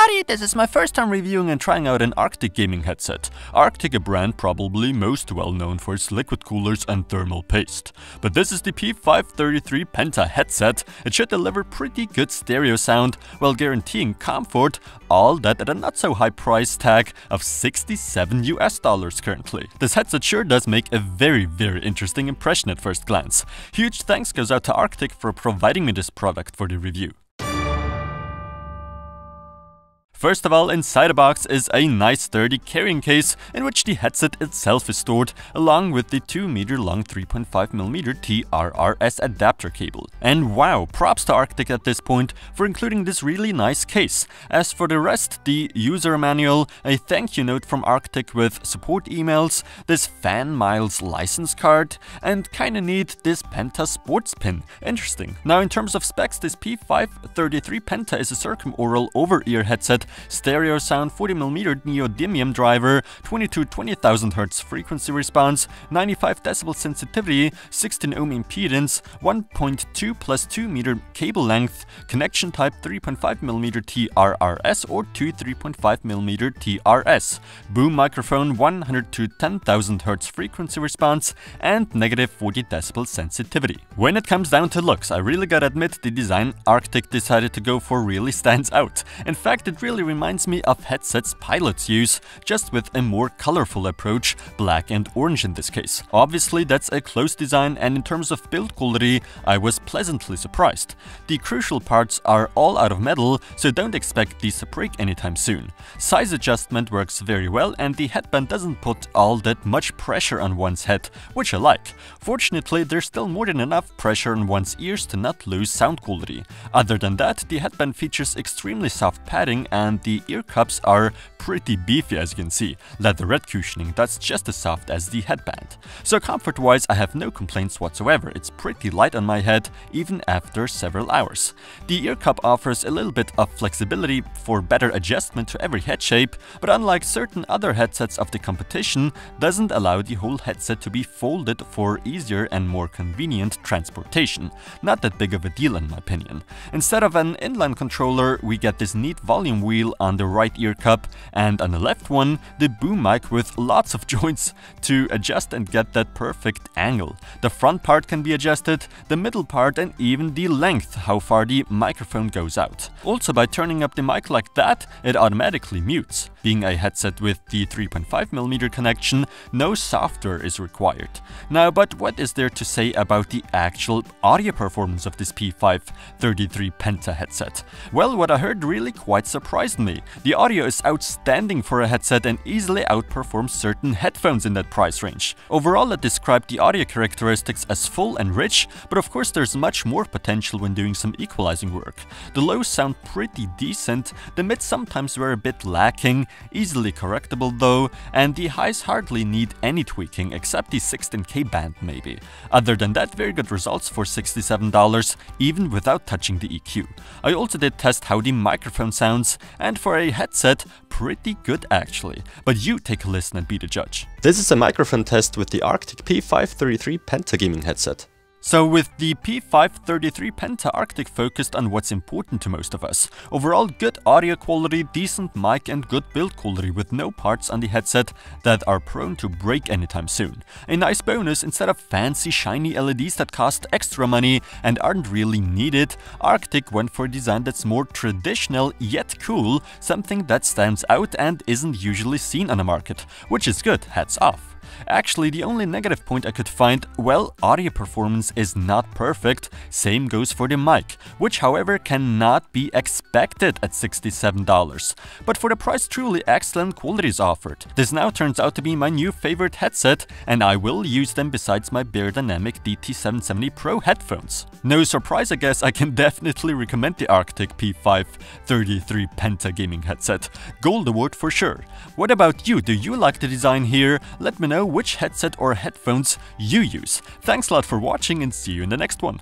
everybody, this is my first time reviewing and trying out an Arctic gaming headset. Arctic, a brand probably most well known for its liquid coolers and thermal paste. But this is the P533 Penta headset. It should deliver pretty good stereo sound while guaranteeing comfort, all that at a not so high price tag of $67 currently. This headset sure does make a very interesting impression at first glance. Huge thanks goes out to Arctic for providing me this product for the review. First of all, inside the box is a nice sturdy carrying case in which the headset itself is stored, along with the 2 meter long 3.5mm TRRS adapter cable. And wow, props to Arctic at this point for including this really nice case. As for the rest, the user manual, a thank you note from Arctic with support emails, this fan miles license card, and kinda neat this Penta sports pin. Interesting. Now in terms of specs, this P533 Penta is a circumoral over-ear headset, stereo sound, 40mm neodymium driver, 20,000 Hz frequency response, 95 decibel sensitivity, 16 ohm impedance, 1.2 plus 2 meter cable length, connection type 3.5mm TRRS or to 3.5mm TRS, boom microphone, 100 to 10,000 Hz frequency response, and negative 40 decibel sensitivity. When it comes down to looks, I really gotta admit the design Arctic decided to go for really stands out. In fact, it really reminds me of headsets pilots use, just with a more colorful approach, black and orange in this case. Obviously that's a close design, and in terms of build quality I was pleasantly surprised. The crucial parts are all out of metal, so don't expect these to break anytime soon. Size adjustment works very well, and the headband doesn't put all that much pressure on one's head, which I like. Fortunately, there's still more than enough pressure on one's ears to not lose sound quality. Other than that, the headband features extremely soft padding, and the ear cups are pretty beefy, as you can see. Leatherette cushioning that's just as soft as the headband. So comfort wise I have no complaints whatsoever. It's pretty light on my head even after several hours. The ear cup offers a little bit of flexibility for better adjustment to every head shape, but unlike certain other headsets of the competition, doesn't allow the whole headset to be folded for easier and more convenient transportation. Not that big of a deal in my opinion. Instead of an inline controller, we get this neat volume wheel on the right ear cup, and on the left one, the boom mic with lots of joints to adjust and get that perfect angle. The front part can be adjusted, the middle part, and even the length, how far the microphone goes out. Also, by turning up the mic like that, it automatically mutes. Being a headset with the 3.5mm connection, no software is required. Now, but what is there to say about the actual audio performance of this P533 Penta headset? Well, what I heard really quite surprised me. The audio is outstanding for a headset and easily outperforms certain headphones in that price range. Overall, I described the audio characteristics as full and rich, but of course there's much more potential when doing some equalizing work. The lows sound pretty decent, the mids sometimes were a bit lacking, easily correctable though, and the highs hardly need any tweaking except the 16K band maybe. Other than that, very good results for $67, even without touching the EQ. I also did test how the microphone sounds, and for a headset, pretty good actually. But you take a listen and be the judge. This is a microphone test with the Arctic P533 Penta gaming headset. So with the P533 Penta, Arctic focused on what's important to most of us. Overall good audio quality, decent mic and good build quality with no parts on the headset that are prone to break anytime soon. A nice bonus, instead of fancy shiny LEDs that cost extra money and aren't really needed, Arctic went for a design that's more traditional yet cool, something that stands out and isn't usually seen on the market, which is good, hats off. Actually, the only negative point I could find, well, audio performance is not perfect, same goes for the mic, which however cannot be expected at $67. But for the price, truly excellent quality is offered. This now turns out to be my new favorite headset, and I will use them besides my Beyerdynamic DT770 Pro headphones. No surprise, I guess, I can definitely recommend the Arctic P533 Penta gaming headset. Gold award for sure. What about you? Do you like the design here? Let me know which headset or headphones you use. Thanks a lot for watching and see you in the next one.